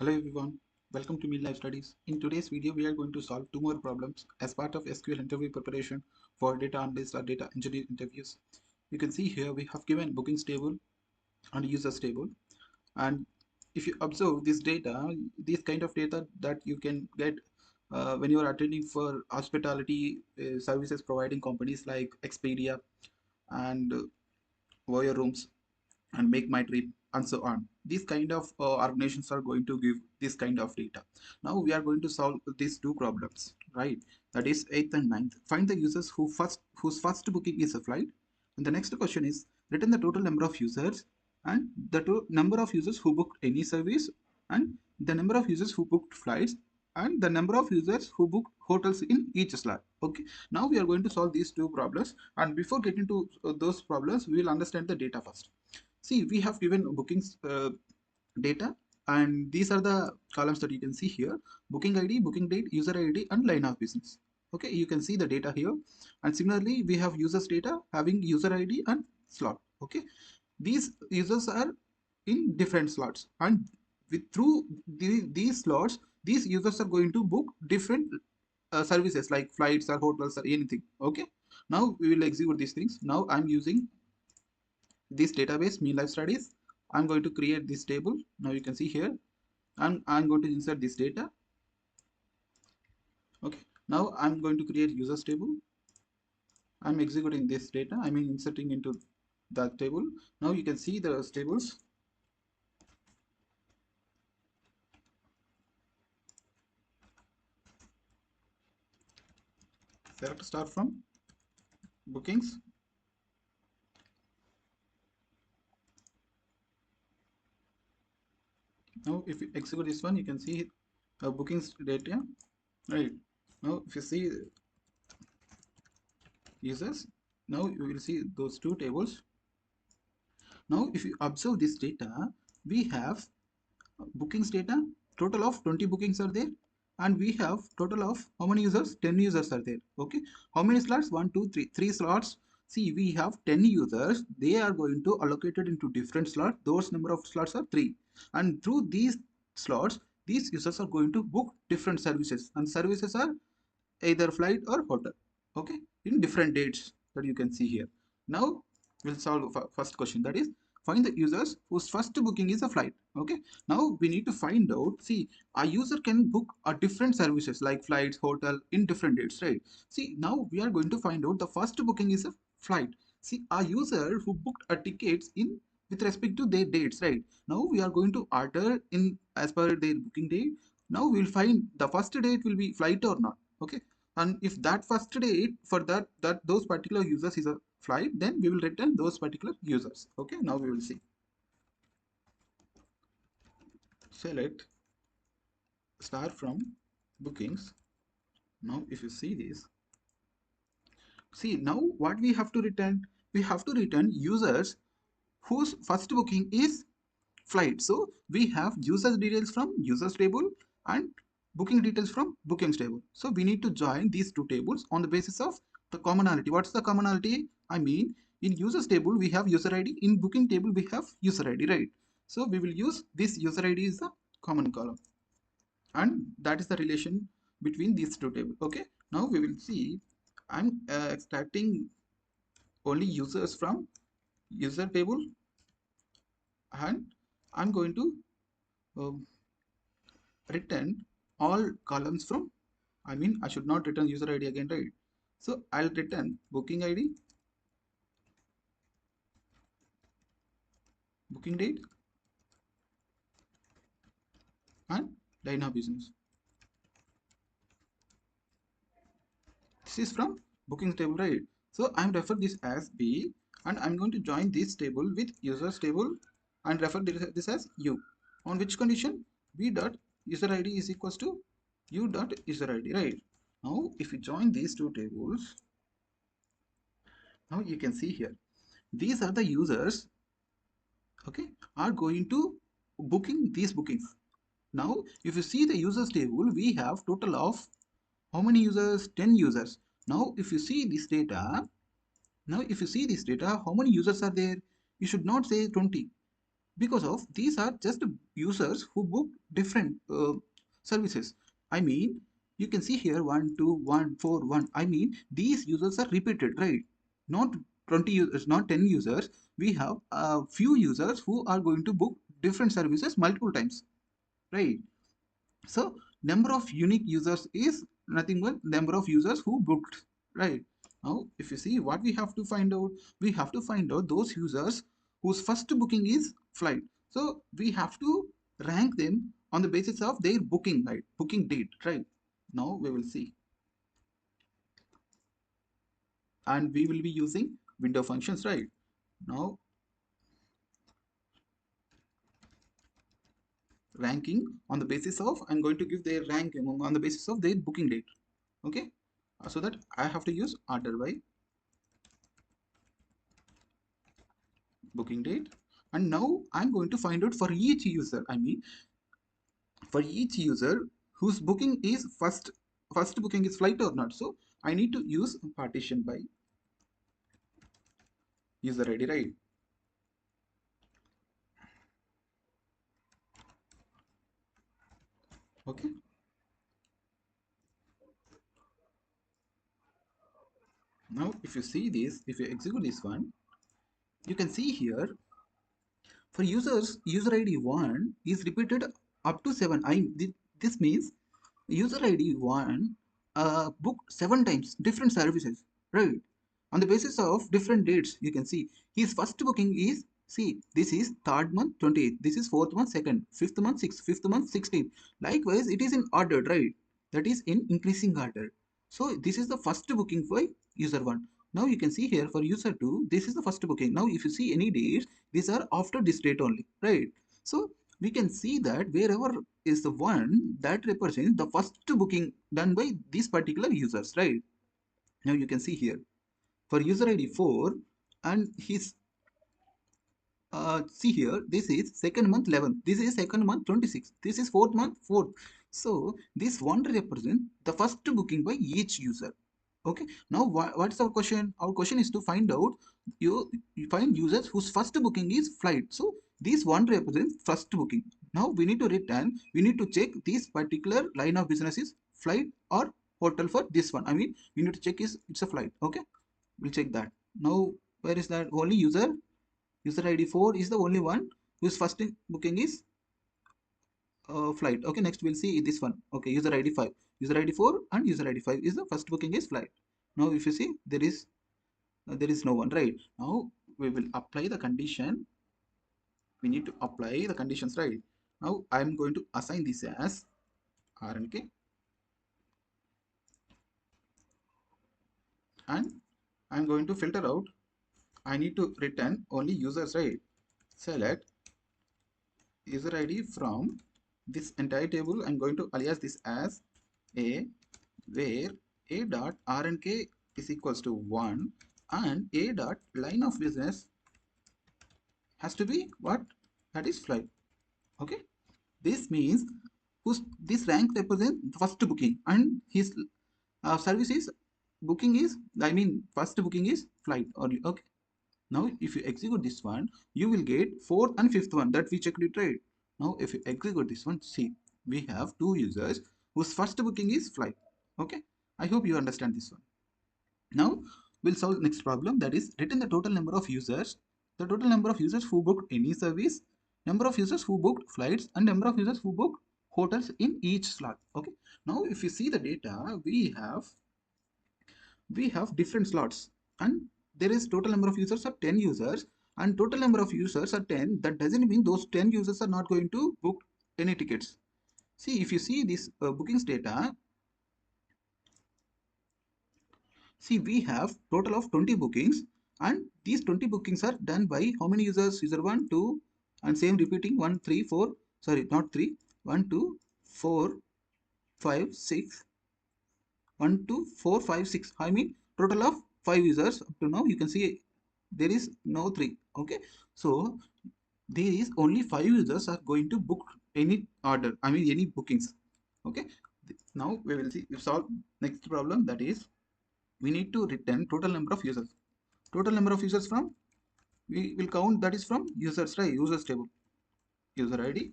Hello everyone, welcome to Me Life Studies. In today's video, we are going to solve two more problems as part of SQL interview preparation for data analyst or data engineer interviews. You can see here we have given bookings table and users table, and if you observe this data, this kind of data that you can get when you are attending for hospitality services providing companies like Expedia and Voyeur Rooms and Make My Trip and so on. These kind of organizations are going to give this kind of data. Now we are going to solve these two problems, right? That is 8th and 9th. Find the users whose first booking is a flight. And the next question is return the total number of users and the number of users who booked any service and the number of users who booked flights and the number of users who booked hotels in each slot. Okay, now we are going to solve these two problems, and before getting to those problems we will understand the data first. See, we have given bookings data, and these are the columns that you can see here: booking ID, booking date, user ID, and line of business. Okay, you can see the data here, and similarly we have users data having user ID and slot. Okay, these users are in different slots, and through these slots these users are going to book different services like flights or hotels or anything. Okay, now we will execute these things. Now I'm using this database Me Life Studies. I'm going to create this table. Now you can see here, and I'm going to insert this data. Okay, now I'm going to create users table. I'm executing this data, I mean inserting into that table. Now you can see the tables. Select start from bookings. Now if you execute this one, you can see bookings data, right? Now if you see users, now you will see those two tables. Now if you observe this data, we have bookings data, total of 20 bookings are there, and we have total of how many users? 10 users are there. Okay, how many slots? 1 2 3 3 slots. See, we have 10 users, they are going to allocated into different slots. Those number of slots are 3, and through these slots these users are going to book different services, and services are either flight or hotel. Okay, in different dates that you can see here. Now we'll solve first question, that is find the users whose first booking is a flight. Okay, now we need to find out. See, a user can book a different services like flights, hotel in different dates, right? See, now we are going to find out the first booking is a flight. See, a user who booked a tickets in with respect to their dates, right? Now we are going to order in as per their booking date. Now we'll find the first date will be flight or not. Okay, and if that first date for that those particular users is a flight, then we will return those particular users. Okay, now we will see. Select start from bookings. Now if you see this, see now what we have to return, we have to return users whose first booking is flight. So we have users details from users table and booking details from bookings table. So we need to join these two tables on the basis of the commonality. What's the commonality? I mean, in users table we have user ID, in booking table we have user ID, right? So we will use this user ID is the common column, and that is the relation between these two tables. Okay, now we will see. I'm extracting only users from user table, and I'm going to um, return all columns from, I mean I should not return user ID again, right? So I'll return booking ID, booking date, and line of business. This is from bookings table, right? So I'm refer this as B, and I'm going to join this table with users table and refer this as U. On which condition? B dot user ID is equals to U dot user ID, right? Now if you join these two tables, now you can see here these are the users, okay, are going to booking these bookings. Now if you see the users table, we have total of how many users? 10 users. Now if you see this data, now if you see this data, how many users are there? You should not say 20, because of these are just users who book different services. I mean, you can see here 1 2 1 4 1. I mean, these users are repeated, right? Not 20 users, not 10 users. We have a few users who are going to book different services multiple times, right? So number of unique users is nothing but number of users who booked, right? Now, if you see what we have to find out, we have to find out those users whose first booking is flight. So we have to rank them on the basis of their booking, right? Booking date, right? Now we will see, and we will be using window functions, right? Now ranking on the basis of, I'm going to give their rank on the basis of their booking date, okay? So that I have to use order by booking date. And now I'm going to find out for each user, I mean for each user whose booking is first booking is flight or not. So I need to use partition by user id, right? Okay, now if you see this, if you execute this one, you can see here for users user id 1 is repeated up to 7. This means user id 1 booked 7 times different services, right? On the basis of different dates, you can see his first booking is, see, this is third month 28th, this is fourth month 2nd, fifth month 6th, fifth month 16th. Likewise, it is in order, right? That is in increasing order. So this is the first booking for user 1. Now you can see here for user 2, this is the first booking. Now if you see any dates, these are after this date only, right? So we can see that wherever is the one that represents the first booking done by these particular users, right? Now you can see here for user id 4 and his see here, this is second month 11, this is second month 26, this is fourth month 4th. So this one represents the first booking by each user. Okay, now what's our question? Our question is to find out, you find users whose first booking is flight. So this one represents first booking. Now we need to return, we need to check this particular line of business is flight or hotel. For this one, I mean, we need to check is it's a flight. Okay, we'll check that. Now where is that? Only user id 4 is the only one whose first booking is flight. Okay, next we'll see this one. Okay, user id 5, user id 4 and user id 5 is the first booking is flight. Now if you see, there is no one, right? Now we will apply the condition, we need to apply the conditions, right? Now I'm going to assign this as rnk, and I'm going to filter out, I need to return only users, right? Select user id from this entire table. I'm going to alias this as a, where a dot rnk is equals to 1 and a dot line of business has to be what? That is flight. Okay, this means whose this rank represents first booking and his service is booking is, I mean first booking is flight only. Okay, now if you execute this one, you will get fourth and fifth one that we checked it, right? Now if you execute this one, see, we have two users whose first booking is flight. Okay, I hope you understand this one. Now we'll solve the next problem, that is return the total number of users, the total number of users who booked any service, number of users who booked flights, and number of users who booked hotels in each slot. Okay, now if you see the data, we have different slots, and there is total number of users are 10 users, and total number of users are 10. That doesn't mean those 10 users are not going to book any tickets. See, if you see this bookings data, see, we have total of 20 bookings, and these 20 bookings are done by how many users? User 1 2, and same repeating 1 3 4, sorry, not 3, 1 2 4 5 6, 1 2 4 5 6, I mean total of 5 users up to now. You can see there is no 3. Okay, so there is only 5 users are going to book any order, I mean any bookings. Okay, now we will see, we solve next problem, that is we need to return total number of users. Total number of users from, we will count, that is from users, right? Users table. user ID,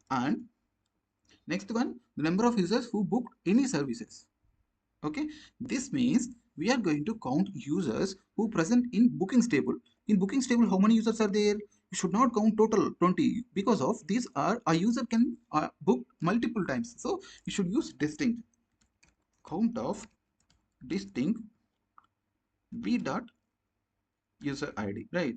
and next one, the number of users who booked any services. Okay, this means we are going to count users who present in bookings table. In bookings table, how many users are there? You should not count total 20, because of these are a user can book multiple times. So you should use distinct count of distinct b dot user ID, right?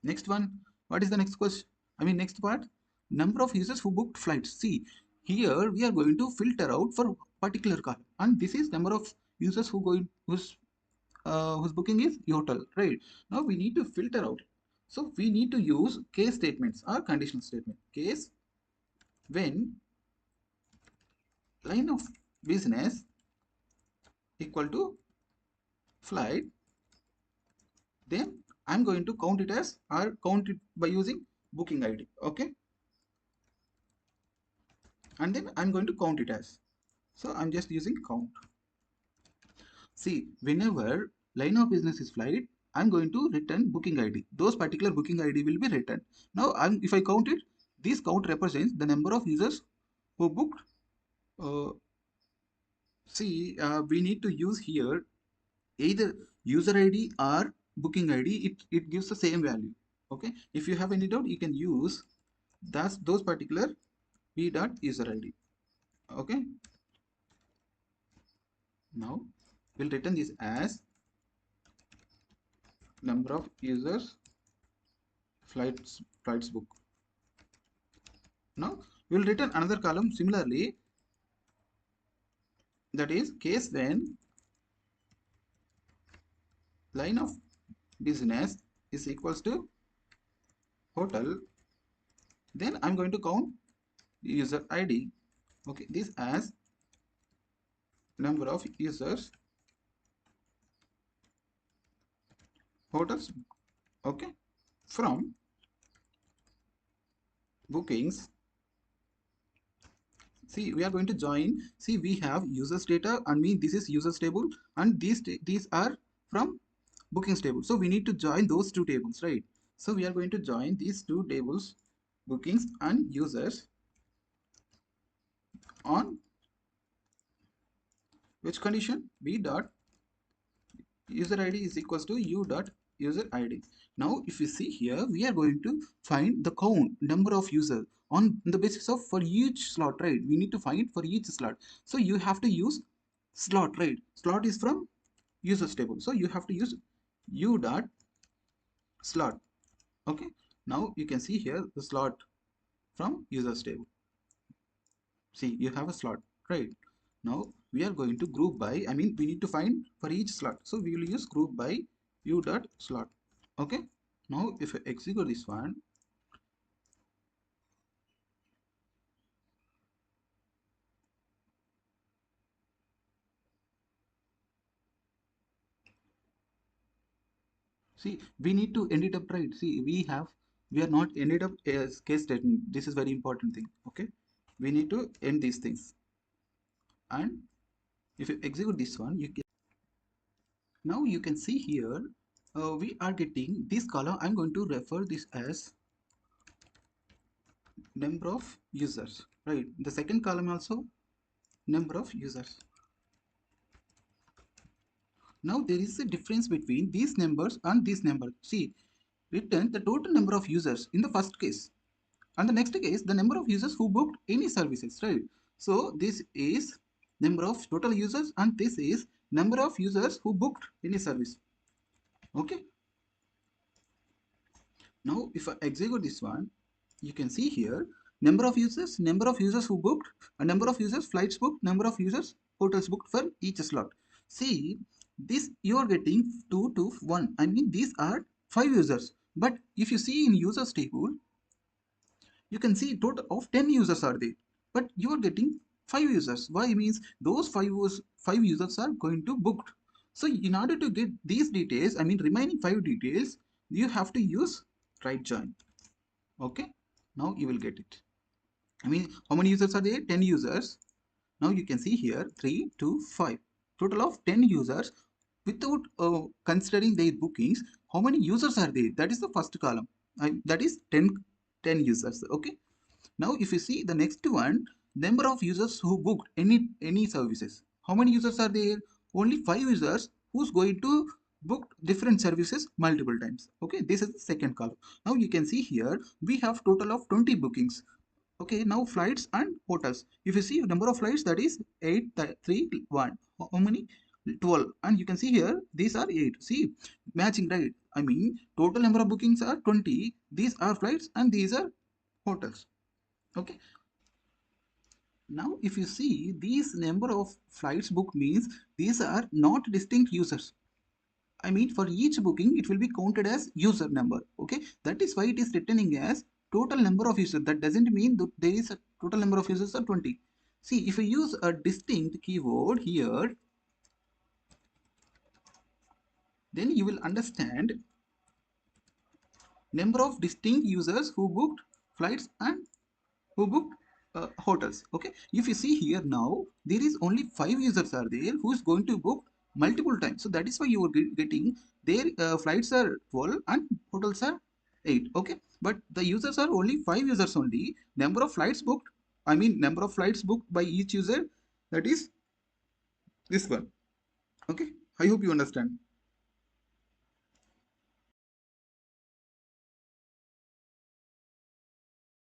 Next one, what is the next question? Next part, number of users who booked flights. See, here we are going to filter out for particular column, and this is number of users whose booking is hotel, right? Now we need to filter out. So we need to use case statements or conditional statement. Case when line of business equal to flight, then I'm going to count it as or count it by using booking ID. Okay, and then I'm going to count it as. So I'm just using count. See, whenever line of business is flight, I'm going to return booking ID. Those particular booking ID will be returned. Now, if I count it, this count represents the number of users who booked. Uh, we need to use here either user ID or booking ID. It gives the same value. Okay. If you have any doubt, you can use those particular b dot user ID. Okay. Now we'll return this as number of users flights book. Now we will return another column similarly, that is case when line of business is equals to hotel, then I'm going to count user ID. Okay, this as number of users hotels. Okay, from bookings. See, we are going to join. See, we have users data, and this is users table, and these are from bookings table. So we need to join those two tables, right? So we are going to join these two tables, bookings and users, on which condition? B dot user ID is equals to u dot user ID. Now, if you see here, we are going to find the count number of users on the basis of for each slot, right? We need to find for each slot. So you have to use slot, right? Slot is from users table. So you have to use u dot slot. Okay. Now you can see here the slot from users table. See, you have a slot, right? Now we are going to group by, we need to find for each slot. So we will use group by u dot slot. Okay. Now if I execute this one, see, we need to end it up, right? See, we are not ended up as case statement. This is very important thing. Okay. We need to end these things. And if you execute this one, now you can see here, we are getting this column. I'm going to refer this as number of users, right? The second column also number of users. Now there is a difference between these numbers and this number. See, return the total number of users in the first case, and the next case the number of users who booked any services, right? So this is number of total users, and this is number of users who booked any service. Okay. Now if I execute this one, you can see here number of users who booked, a number of users flights booked, number of users hotels booked for each slot. See, this you are getting 2 to 1. These are 5 users. But if you see in users table, you can see total of 10 users are there. But you are getting 5 users. Why? Means those 5 users are going to booked. So in order to get these details, remaining 5 details, you have to use right join. Okay, now you will get it. How many users are there? 10 users. Now you can see here 3 to 5, total of 10 users. Without considering their bookings, how many users are there? That is the first column. That is 10 10 users. Okay, now if you see the next one, number of users who booked any services, how many users are there? Only 5 users who's going to book different services multiple times. Okay, this is the second column. Now you can see here we have total of 20 bookings. Okay, now flights and hotels. If you see number of flights, that is 8, 3, 1. How many? 12. And you can see here these are 8. See, matching, right? I mean total number of bookings are 20. These are flights and these are hotels. Okay, now if you see these number of flights booked means these are not distinct users. I mean, for each booking, it will be counted as user number. Okay, that is why it is returning as total number of users. That doesn't mean that there is a total number of users are 20. See, if you use a distinct keyword here, then you will understand number of distinct users who booked flights and who booked hotels. Okay, if you see here now, there is only 5 users are there who is going to book multiple times. So that is why you are getting their flights are 12 and hotels are 8. Okay, but the users are only 5 users only. Number of flights booked, I mean number of flights booked by each user, that is this one. Okay, I hope you understand.